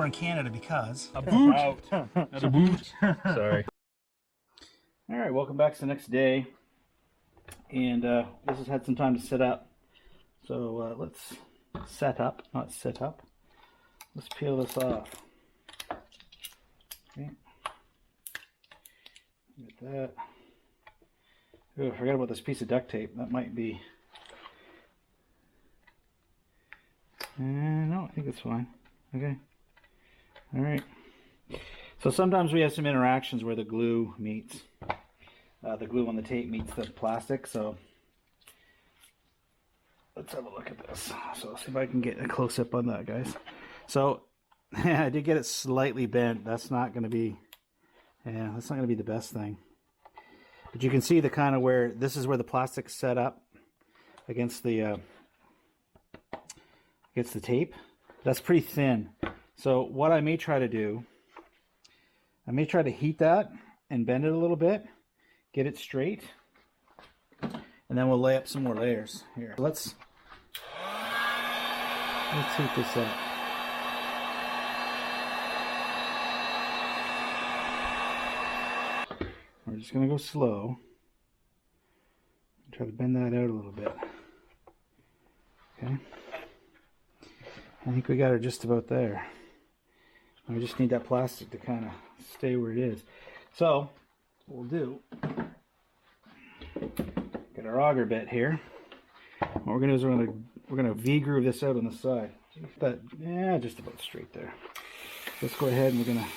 in Canada because a boot. Not a boot. Sorry. All right, welcome back to the next day, and this has had some time to set up. So let's set up, not sit up. Let's peel this off. Okay. Get that. Oh, I forgot about this piece of duct tape. That might be. No, I think it's fine. Okay. All right. So sometimes we have some interactions where the glue meets. The glue on the tape meets the plastic. So let's have a look at this. So let's see if I can get a close up on that, guys. So I did get it slightly bent. That's not going to be. Yeah, that's not going to be the best thing. But you can see the kind of where this is where the plastic's set up against the tape. That's pretty thin. So what I may try to do, I may try to heat that and bend it a little bit, get it straight, and then we'll lay up some more layers here. Let's heat this up. We're just going to go slow. Try to bend that out a little bit. Okay. I think we got her just about there. We just need that plastic to kind of stay where it is. So, what we'll do, get our auger bit here. What we're going to do is we're going to V-groove this out on the side. That, yeah, just about straight there. Let's go ahead and we're going to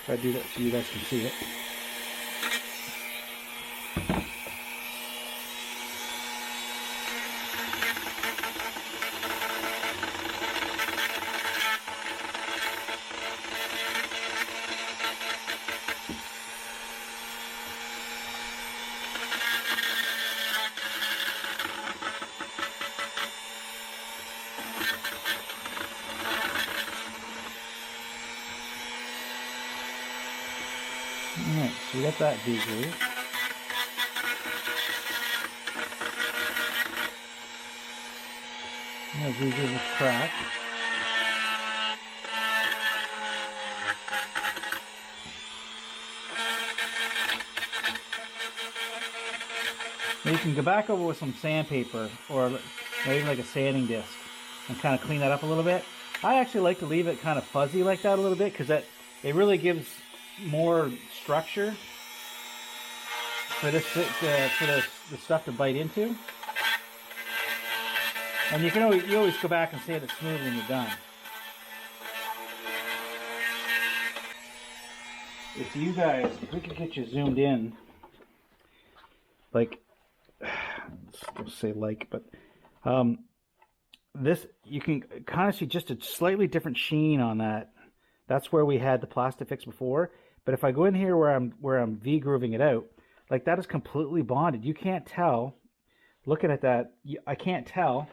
try to do that so you guys can see it. Alright, so we got that V-groove. Now V-groove is cracked. Now you can go back over with some sandpaper or maybe like a sanding disc and kind of clean that up a little bit. I actually like to leave it kind of fuzzy like that a little bit because it really gives more structure for this the stuff to bite into, and you always go back and sand it smooth when you're done. If you guys, if we could get you zoomed in, like, let's say like, but this you can kind of see just a slightly different sheen on that. That's where we had the plastic fix before. But if I go in here where I'm V-grooving it out, like that is completely bonded. You can't tell. Looking at that, I can't tell.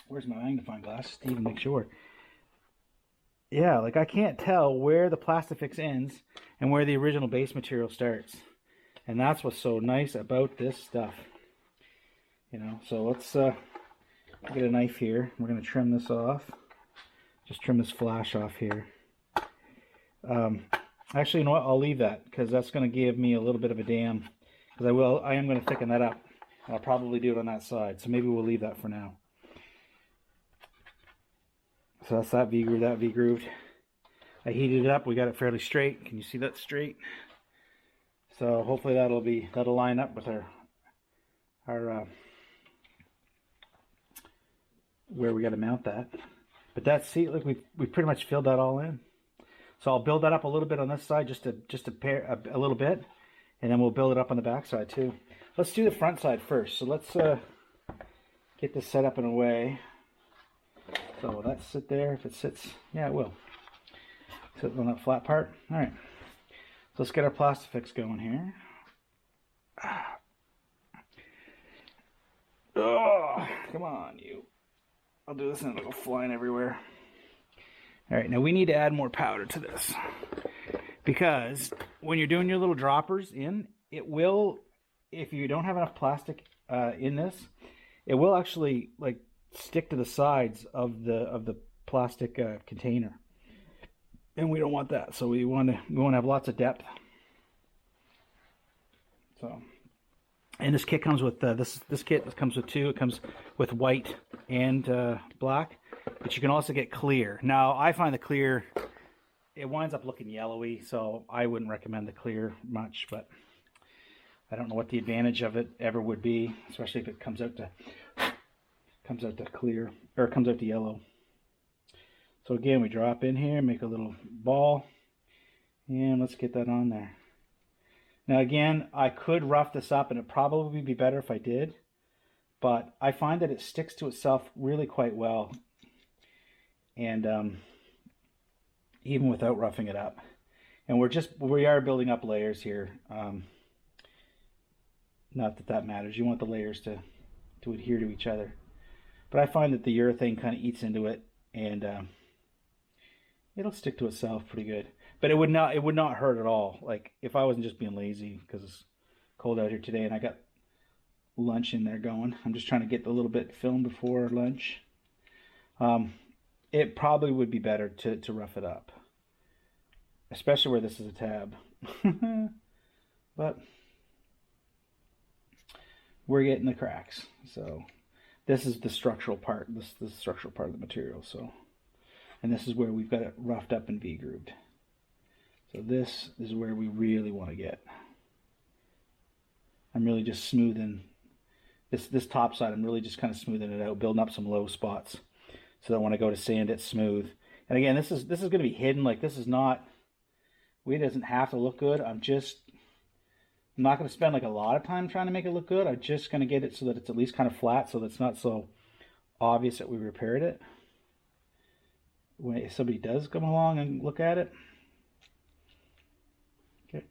Where's my magnifying glass to even make sure? Yeah, like I can't tell where the plastic fix ends and where the original base material starts. And that's what's so nice about this stuff. You know, so let's get a knife here. We're going to trim this off. Just trim this flash off here. Actually, you know what? I'll leave that because that's going to give me a little bit of a dam. Because I am going to thicken that up. And I'll probably do it on that side. So maybe we'll leave that for now. So that's that V-groove, that V-grooved. I heated it up. We got it fairly straight. Can you see that straight? So hopefully that'll line up with our where we got to mount that. But that's, see, look, we pretty much filled that all in. So I'll build that up a little bit on this side, just to pair a little bit, and then we'll build it up on the back side too. Let's do the front side first. So let's get this set up in a way. So will that sit there? If it sits, yeah, it will. Sit on that flat part. All right. So let's get our plastic fix going here. Oh, come on, you. I'll do this and it'll go flying everywhere. All right, now we need to add more powder to this because when you're doing your little droppers in, it will if you don't have enough plastic in this, it will actually like stick to the sides of the plastic container, and we don't want that. So we want to have lots of depth. So, and this kit comes with this kit comes with two. It comes with white and black, but you can also get clear. Now I find the clear, it winds up looking yellowy, so I wouldn't recommend the clear much, but I don't know what the advantage of it ever would be, especially if it comes out to clear, or it comes out to yellow. So again, we drop in here, make a little ball, and let's get that on there. Now again, I could rough this up, and it'd probably be better if I did, but I find that it sticks to itself really quite well, and even without roughing it up. And we are building up layers here. Not that that matters. You want the layers to adhere to each other. But I find that the urethane kind of eats into it, and it'll stick to itself pretty good. But it would not hurt at all. Like if I wasn't just being lazy because it's cold out here today, and I got lunch in there going. I'm just trying to get a little bit filmed before lunch. It probably would be better to rough it up, especially where this is a tab. But we're getting the cracks. So this is the structural part. This is the structural part of the material. So, and this is where we've got it roughed up and V-grooved. So this is where we really want to get. I'm really just smoothing this top side. I'm really just kind of smoothing it out, building up some low spots, so that when I go to sand, it's smooth. And again, this is going to be hidden. Like this is not. It doesn't have to look good. I'm not going to spend like a lot of time trying to make it look good. I'm just going to get it so that it's at least kind of flat, so that it's not so obvious that we repaired it when somebody does come along and look at it. Okay.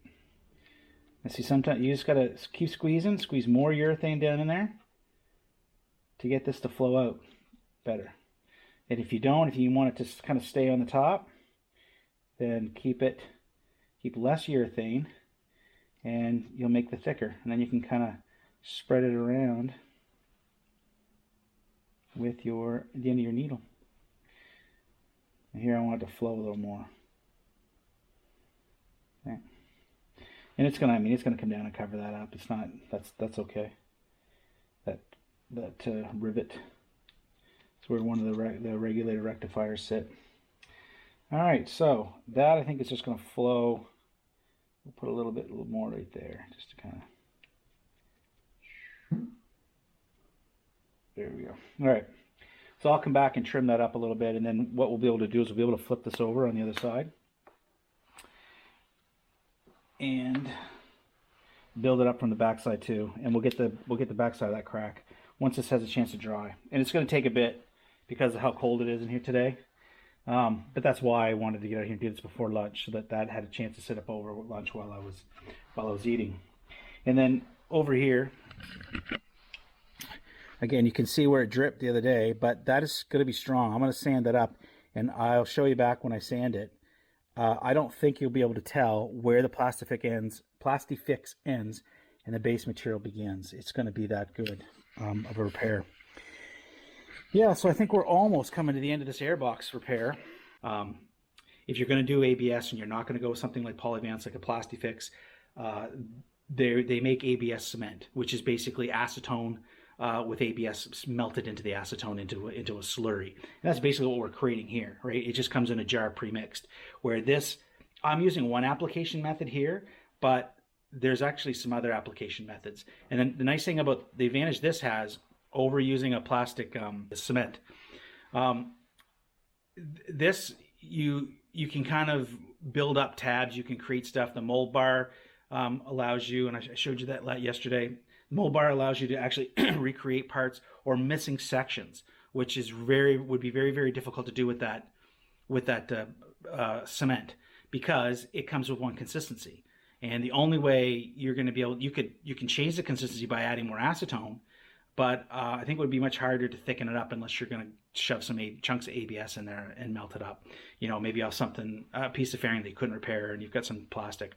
And see, sometimes you just got to keep squeezing, squeeze more urethane down in there to get this to flow out better. And if you don't, if you want it to kind of stay on the top, then keep less urethane, and you'll make the thicker, and then you can kind of spread it around with the end of your needle. And here I want it to flow a little more. Okay. And it's gonna come down and cover that up. It's not, that's okay. That rivet is where one of the regulator rectifiers sit. All right, so that I think is just gonna flow. We'll put a little more right there, just to kind of. There we go. All right, so I'll come back and trim that up a little bit, and then what we'll be able to do is we'll be able to flip this over on the other side and build it up from the backside too, and we'll get the backside of that crack once this has a chance to dry. And it's going to take a bit because of how cold it is in here today. But that's why I wanted to get out here and do this before lunch, so that had a chance to sit up over lunch while I was eating. And then over here, again, you can see where it dripped the other day, but that is going to be strong. I'm going to sand that up, and I'll show you back when I sand it. I don't think you'll be able to tell where the Plastifix ends and the base material begins. It's going to be that good of a repair. Yeah, so I think we're almost coming to the end of this airbox repair. If you're going to do ABS and you're not going to go with something like Polyvance, like a Plastifix, they make ABS cement, which is basically acetone with ABS melted into the acetone into a slurry. And that's basically what we're creating here, right? It just comes in a jar pre-mixed. Where this, I'm using one application method here, but there's actually some other application methods. And then the nice thing about the advantage this has over using a plastic cement, this you can kind of build up tabs. You can create stuff. The mold bar allows you, and I showed you that yesterday. Mold bar allows you to actually recreate parts or missing sections, which is would be very, very difficult to do with that cement, because it comes with one consistency. And the only way you're going to be able, you can change the consistency by adding more acetone, but I think it would be much harder to thicken it up unless you're going to shove some chunks of ABS in there and melt it up. You know, maybe a piece of fairing that you couldn't repair and you've got some plastic.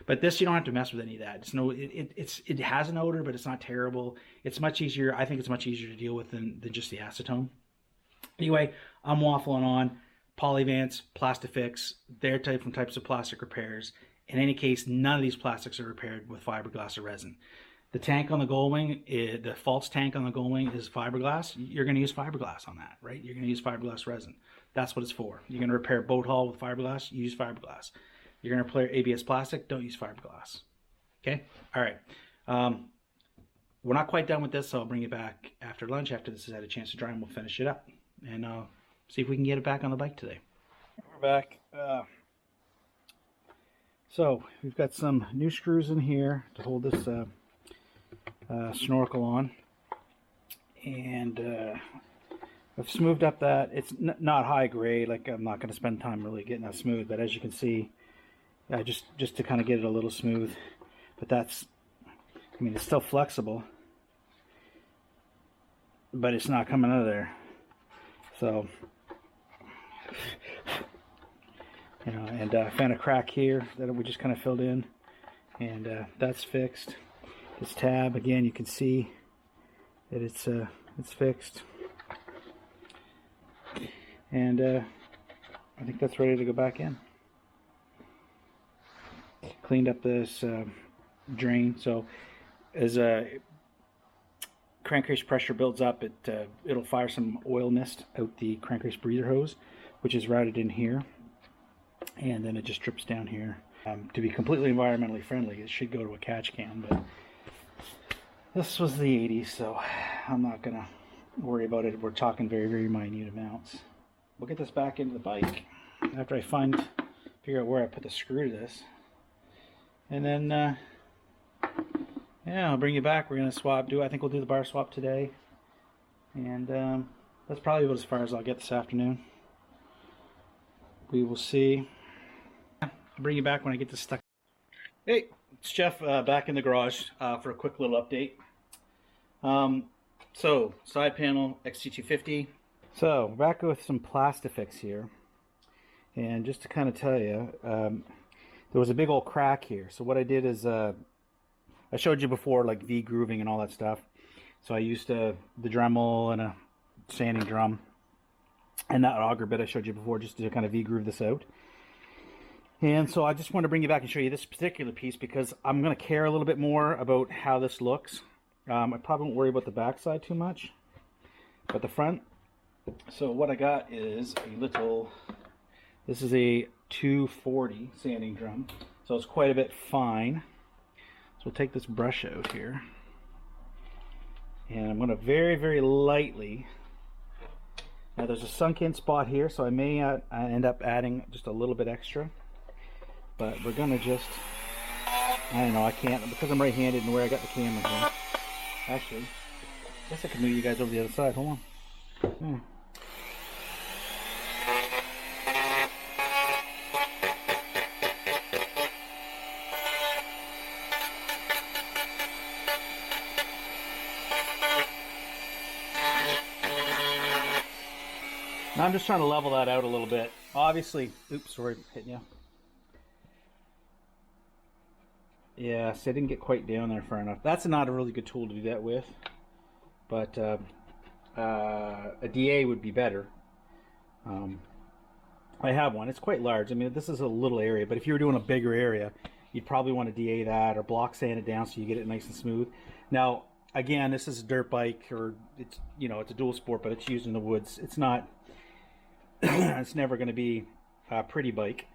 But this, you don't have to mess with any of that. It has an odor, but it's not terrible. It's much easier. I think it's much easier to deal with than just the acetone. Anyway, I'm waffling on. Polyvance, Plastifix, they're different types of plastic repairs. In any case, none of these plastics are repaired with fiberglass or resin. The tank on the Goldwing, the false tank on the Goldwing is fiberglass. You're going to use fiberglass on that, right? You're going to use fiberglass resin. That's what it's for. You're going to repair a boat hull with fiberglass, use fiberglass. You're going to repair ABS plastic, don't use fiberglass. Okay? All right. We're not quite done with this, so I'll bring it back after lunch, after this has had a chance to dry, and we'll finish it up. And see if we can get it back on the bike today. We're back. So we've got some new screws in here to hold this snorkel on, and I've smoothed up that. It's not high grade, like I'm not going to spend time really getting that smooth, but as you can see, just to kind of get it a little smooth. But that's, I mean, it's still flexible, but it's not coming out of there. So, you know, and I found a crack here that we just kind of filled in, and that's fixed. This tab, again, you can see that it's fixed, and I think that's ready to go back in. Cleaned up this drain, so as crankcase pressure builds up, it'll fire some oil mist out the crankcase breather hose, which is routed in here, and then it just drips down here. To be completely environmentally friendly, it should go to a catch can, but this was the 80s, so I'm not gonna worry about it. We're talking very, very minute amounts. We'll get this back into the bike after I figure out where I put the screw to this, and then yeah, I'll bring you back. We're gonna swap. I think we'll do the bar swap today, and that's probably about as far as I'll get this afternoon. We will see. I'll bring you back when I get this stuck. Hey, it's Jeff back in the garage for a quick little update. So side panel XT250. So back with some Plastifix here, and just to kind of tell you, there was a big old crack here. So what I did is I showed you before, like V-grooving and all that stuff. So I used the Dremel and a sanding drum and that auger bit I showed you before, just to kind of V-groove this out. And so I just want to bring you back and show you this particular piece because I'm going to care a little bit more about how this looks. I probably won't worry about the back side too much, but the front. So what I got is this is a 240 sanding drum, so it's quite a bit fine. So we'll take this brush out here, and I'm going to very, very lightly. Now there's a sunk in spot here, so I may end up adding just a little bit extra, but we're going to just, I don't know, I can't, because I'm right-handed and where I got the camera here. Actually, I guess I can move you guys over the other side. Hold on. Yeah. Now I'm just trying to level that out a little bit. Obviously, oops, sorry, hitting you. Yeah, see, I didn't get quite down there far enough. That's not a really good tool to do that with, but a DA would be better. I have one. It's quite large. I mean, this is a little area, but if you were doing a bigger area, you'd probably want to DA that or block sand it down so you get it nice and smooth. Now, again, this is a dirt bike, or it's, you know, it's a dual sport, but it's used in the woods. It's not. It's never going to be a pretty bike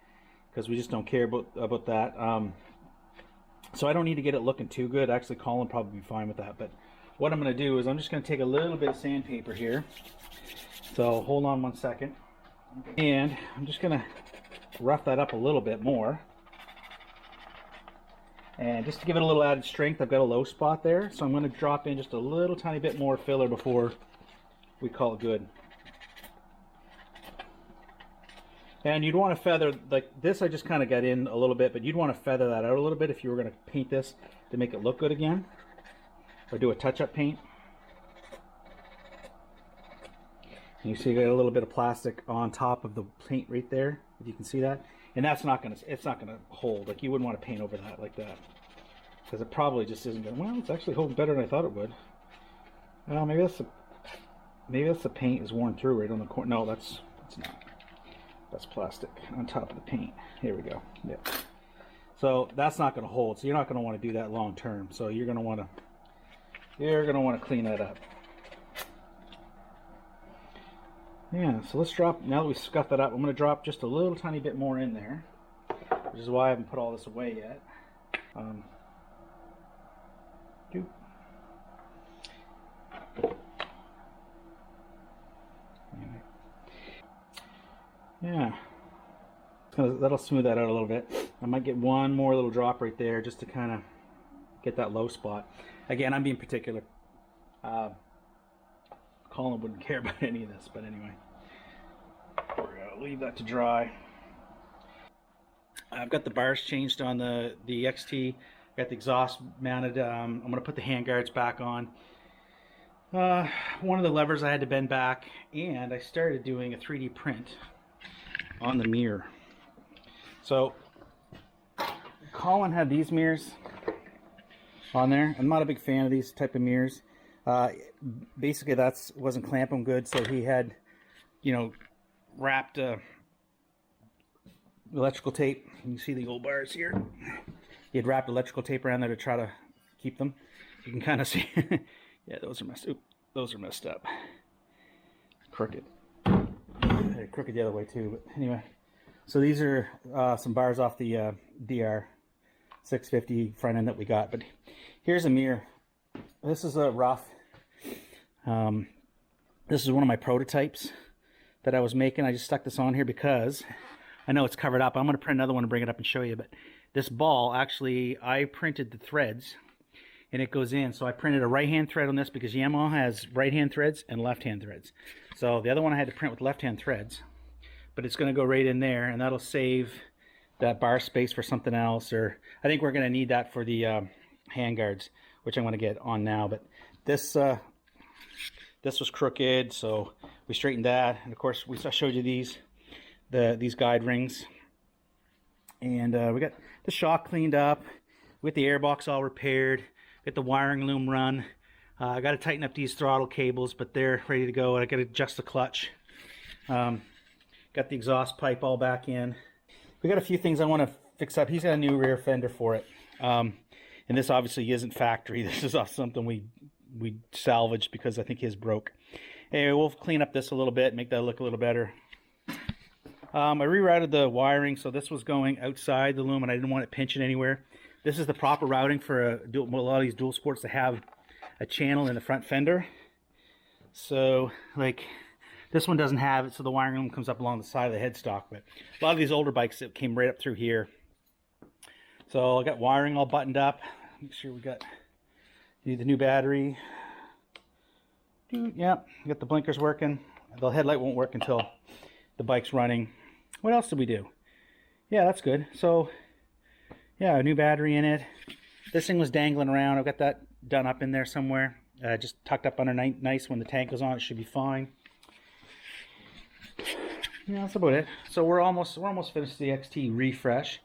because we just don't care about that. So I don't need to get it looking too good. Actually, Colin will probably be fine with that. But what I'm going to do is I'm just going to take a little bit of sandpaper here. So hold on 1 second. And I'm just going to rough that up a little bit more. And just to give it a little added strength, I've got a low spot there. So I'm going to drop in just a little tiny bit more filler before we call it good. And you'd want to feather, like this I just kind of got in a little bit, but you'd want to feather that out a little bit if you were going to paint this to make it look good again. Or do a touch-up paint. And you see you got a little bit of plastic on top of the paint right there, if you can see that. And that's not gonna, it's not gonna hold. Like, you wouldn't want to paint over that like that, because it probably just isn't gonna, well, it's actually holding better than I thought it would. Well, maybe that's the paint is worn through right on the corner. No, that's not. That's plastic on top of the paint. Here we go. Yeah. So that's not going to hold. So you're not going to want to do that long term. So you're going to want to clean that up. Yeah. So let's drop. Now that we scuffed that up, I'm going to drop just a little tiny bit more in there, which is why I haven't put all this away yet. Yeah, that'll smooth that out a little bit. I might get one more little drop right there just to kind of get that low spot. Again, I'm being particular. Colin wouldn't care about any of this, but anyway. We're gonna leave that to dry. I've got the bars changed on the XT. Got the exhaust mounted. I'm gonna put the handguards back on. One of the levers I had to bend back, and I started doing a 3D print on the mirror. So Colin had these mirrors on there. I'm not a big fan of these type of mirrors. Basically wasn't clamping good, so he had, you know, wrapped electrical tape. You can see the old bars here. He had wrapped electrical tape around there to try to keep them. You can kind of see. Yeah, those are messed. Oop, those are messed up. Crooked. They're crooked the other way too, but anyway. So these are some bars off the DR650 front end that we got. But here's a mirror. This is a rough. This is one of my prototypes that I was making. I just stuck this on here because I know it's covered up. I'm going to print another one and bring it up and show you. But this ball, actually, I printed the threads, and it goes in. So I printed a right-hand thread on this because Yamaha has right-hand threads and left-hand threads. So the other one I had to print with left-hand threads, but it's going to go right in there, and that'll save that bar space for something else. Or I think we're going to need that for the hand guards, which I'm going to get on now. But this was crooked, so we straightened that. And of course, I showed you these guide rings, and we got the shock cleaned up, with the airbox all repaired, get the wiring loom run. I got to tighten up these throttle cables, but they're ready to go. I got to adjust the clutch. Got the exhaust pipe all back in. We got a few things I want to fix up. He's got a new rear fender for it, and this obviously isn't factory. This is off something we salvaged because I think his broke. Anyway, we'll clean up this a little bit, make that look a little better. I rerouted the wiring, so this was going outside the loom, and I didn't want it pinching anywhere. This is the proper routing for a lot of these dual sports to have a channel in the front fender. So, like, this one doesn't have it, so the wiring loom comes up along the side of the headstock. But a lot of these older bikes, it came right up through here. So I got wiring all buttoned up. Make sure we got the new battery. Yeah, got the blinkers working. The headlight won't work until the bike's running. What else did we do? Yeah, that's good. So, yeah, a new battery in it. This thing was dangling around. I've got that done up in there somewhere. Just tucked up under nice. When the tank goes on, it should be fine. Yeah, that's about it. So we're almost finished the XT refresh.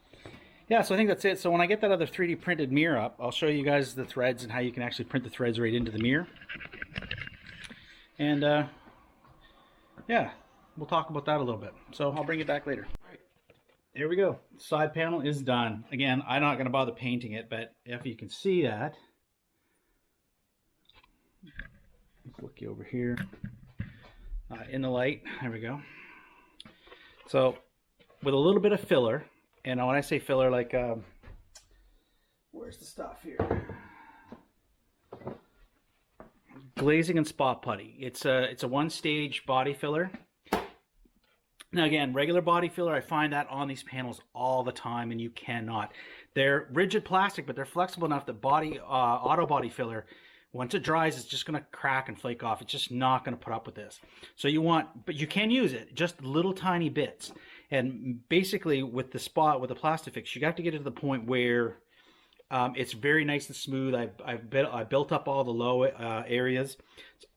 Yeah, so I think that's it. So when I get that other 3D printed mirror up, I'll show you guys the threads and how you can actually print the threads right into the mirror. And yeah, we'll talk about that a little bit. So I'll bring it back later. All right, there we go. Side panel is done. Again, I'm not going to bother painting it, but if you can see that, let's look you over here in the light. There we go. So with a little bit of filler, and when I say filler, like where's the stuff here? Glazing and spot putty. It's a one-stage body filler. Now again, regular body filler, I find that on these panels all the time, and you cannot. They're rigid plastic, but they're flexible enough that auto body filler, once it dries, it's just going to crack and flake off. It's just not going to put up with this. So but you can use it, just little tiny bits. And basically with the plastic fix, you got to get it to the point where It's very nice and smooth. I built up all the low areas,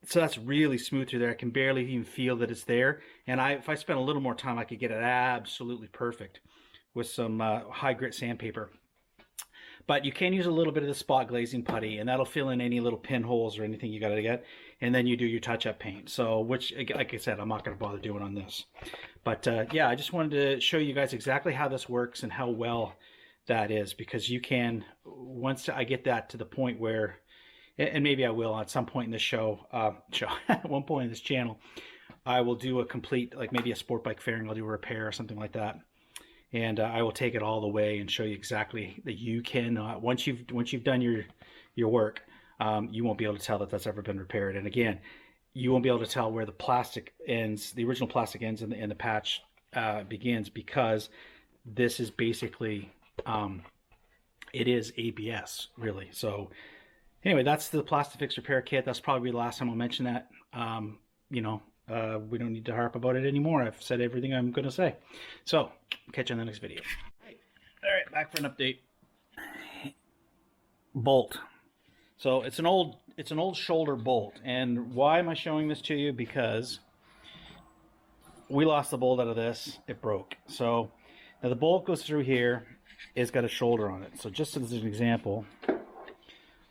so that's really smooth through there. I can barely even feel that it's there. And if I spent a little more time, I could get it absolutely perfect with some high grit sandpaper. But you can use a little bit of the spot glazing putty, and that'll fill in any little pinholes or anything you got to get. And then you do your touch-up paint. So, which, like I said, I'm not going to bother doing on this. But yeah, I just wanted to show you guys exactly how this works and how well that is, because you can, once I get that to the point where, and maybe I will at some point in this at one point in this channel, I will do a complete, like maybe a sport bike fairing, I'll do a repair or something like that. And I will take it all the way and show you exactly that you can, once you've done your work, you won't be able to tell that that's ever been repaired. And again, you won't be able to tell where the plastic ends, the original plastic ends, and the patch begins, because this is basically, it is ABS, really. So anyway, that's the Plastifix repair kit. That's probably the last time I'll mention that. You know, we don't need to harp about it anymore. I've said everything I'm going to say. So catch you on the next video. All right, back for an update. Bolt. So it's an old shoulder bolt. And why am I showing this to you? Because we lost the bolt out of this. It broke. So now the bolt goes through here. It's got a shoulder on it. So just as an example,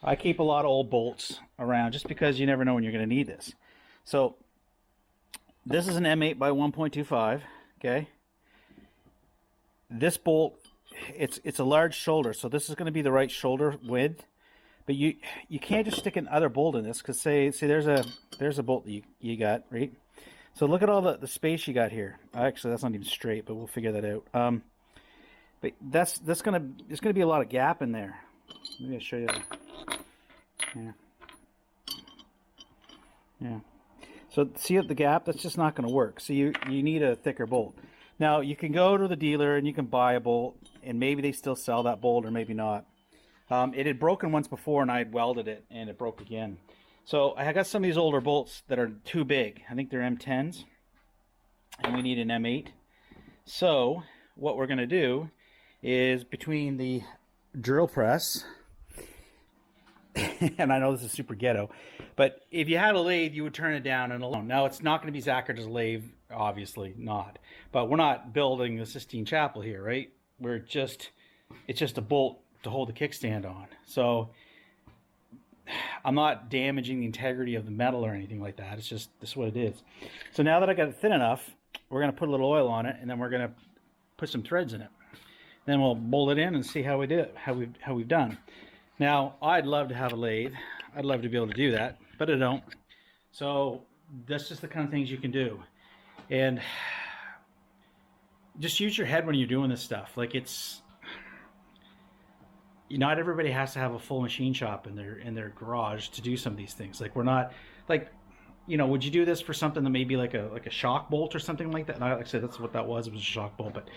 I keep a lot of old bolts around just because you never know when you're going to need this. So this is an M8 by 1.25, okay? This bolt, it's a large shoulder, so this is going to be the right shoulder width. But you can't just stick another bolt in this, because say there's a bolt that you got, right? So look at all the space you got here. Actually, that's not even straight, but we'll figure that out. But there's gonna be a lot of gap in there. Let me show you. Yeah. So see the gap? That's just not going to work. So you need a thicker bolt. Now you can go to the dealer and you can buy a bolt, and maybe they still sell that bolt, or maybe not. It had broken once before, and I had welded it, and it broke again. So I got some of these older bolts that are too big. I think they're M10s, and we need an M8. So what we're going to do is, between the drill press, and I know this is super ghetto, but if you had a lathe, you would turn it down and alone. Now, it's not going to be Zachar's lathe, obviously not. But we're not building the Sistine Chapel here, right? It's just a bolt to hold the kickstand on. So I'm not damaging the integrity of the metal or anything like that. It's just, this is what it is. So now that I got it thin enough, we're going to put a little oil on it, and then we're going to put some threads in it. Then we'll bolt it in and see how we did, how we've done. Now, I'd love to have a lathe. I'd love to be able to do that, but I don't. So that's just the kind of things you can do. And just use your head when you're doing this stuff. Like, it's, not everybody has to have a full machine shop in their garage to do some of these things. Like, we're not, like, would you do this for something that maybe like a shock bolt or something like that? And like I said, that's what that was. It was a shock bolt, but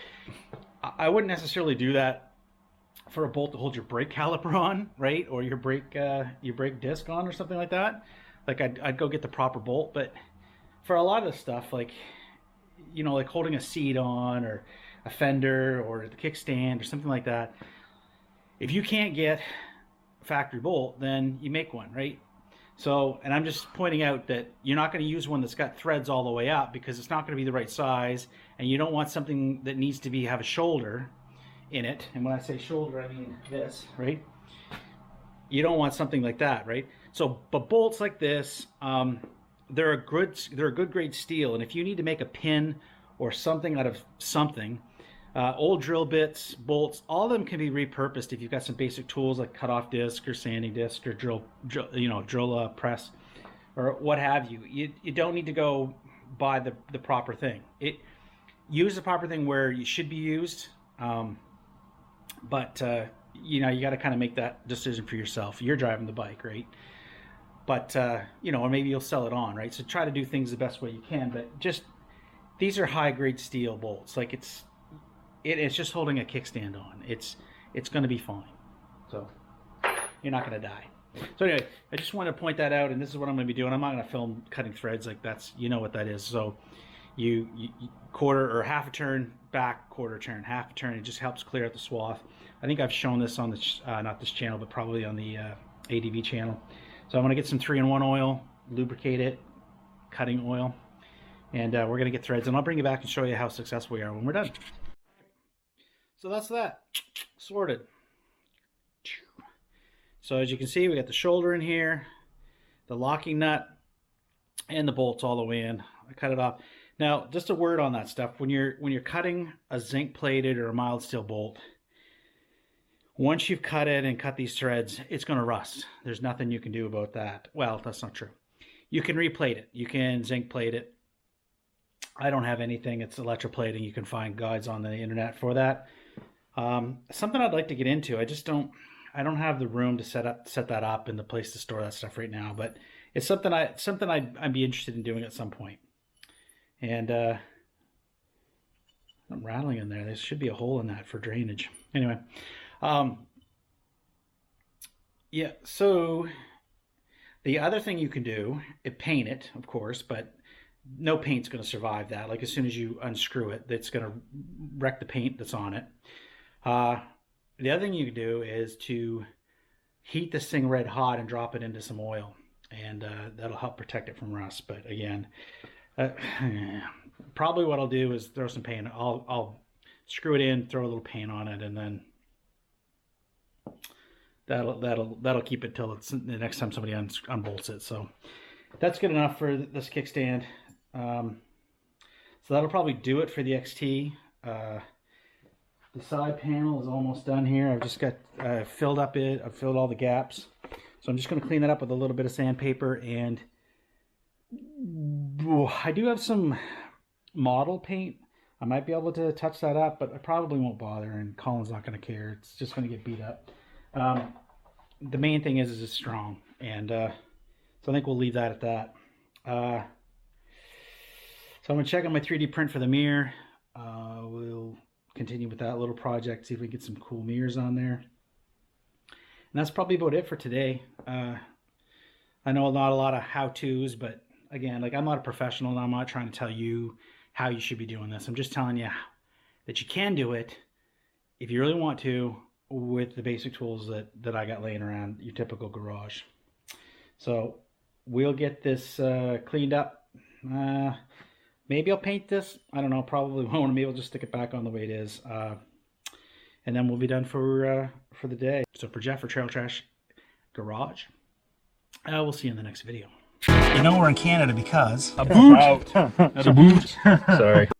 I wouldn't necessarily do that for a bolt to hold your brake caliper on, right? Or your brake disc on, or something like that. Like, I'd go get the proper bolt. But for a lot of the stuff, like, like holding a seat on, or a fender, or the kickstand, or something like that, if you can't get a factory bolt, then you make one, right? So, and I'm just pointing out that you're not going to use one that's got threads all the way up, because it's not going to be the right size, and you don't want something that needs to have a shoulder in it. And when I say shoulder, I mean this, right? You don't want something like that, right? So, but bolts like this, they're a good grade steel, and if you need to make a pin or something out of something, old drill bits, bolts, all of them can be repurposed if you've got some basic tools like cut-off disc or sanding disc or drill press or what have you. You don't need to go buy the proper thing. Use the proper thing where you should be used, but you got to kind of make that decision for yourself. You're driving the bike, right? But or maybe you'll sell it on, right? So try to do things the best way you can. But just, these are high-grade steel bolts. Like, it's just holding a kickstand on. It's going to be fine. So you're not going to die. So anyway, I just wanted to point that out, and this is what I'm going to be doing. I'm not going to film cutting threads. Like, that's, what that is. So you quarter or half a turn back, quarter turn, half a turn. It just helps clear out the swath. I think I've shown this on the, not this channel, but probably on the ADV channel. So I'm going to get some 3-in-1 oil, lubricate it, cutting oil, and we're going to get threads. And I'll bring you back and show you how successful we are when we're done. So that's that. Sorted. So as you can see, we got the shoulder in here, the locking nut, and the bolts all the way in. I cut it off. Now, just a word on that stuff. When you're cutting a zinc plated or a mild steel bolt, once you've cut it and cut these threads, it's going to rust. There's nothing you can do about that. Well, that's not true. You can replate it. You can zinc plate it. I don't have anything. It's electroplating. You can find guides on the internet for that. Something I'd like to get into. I don't have the room to set that up and the place to store that stuff right now, but it's something I'd be interested in doing at some point. And I'm rattling in there. There should be a hole in that for drainage. Anyway, yeah. So the other thing you can do is paint it, of course, but no paint's going to survive that. Like as soon as you unscrew it, it's going to wreck the paint that's on it. The other thing you can do is to heat this thing red hot and drop it into some oil, and that'll help protect it from rust. But again, probably what I'll do is throw some paint. I'll screw it in, throw a little paint on it, and then that'll keep it till it's the next time somebody unbolts it. So that's good enough for this kickstand. So that'll probably do it for the XT. The side panel is almost done here. I've just got I've filled all the gaps. So I'm just going to clean that up with a little bit of sandpaper, and I do have some model paint. I might be able to touch that up, but I probably won't bother, and Colin's not going to care. It's just going to get beat up. The main thing is it's strong, and so I think we'll leave that at that. So I'm going to check on my 3D print for the mirror. We'll continue with that little project, see if we can get some cool mirrors on there. And that's probably about it for today. I know not a lot of how-tos, but again, like I'm not a professional, and I'm not trying to tell you how you should be doing this. I'm just telling you that you can do it if you really want to with the basic tools that I got laying around your typical garage. So we'll get this cleaned up. Maybe I'll paint this. I don't know. Probably won't. Maybe I'll just stick it back on the way it is. And then we'll be done for the day. So for Jeff, for Trail Trash Garage, we'll see you in the next video. You know we're in Canada because... A boot! Not a boot! Sorry.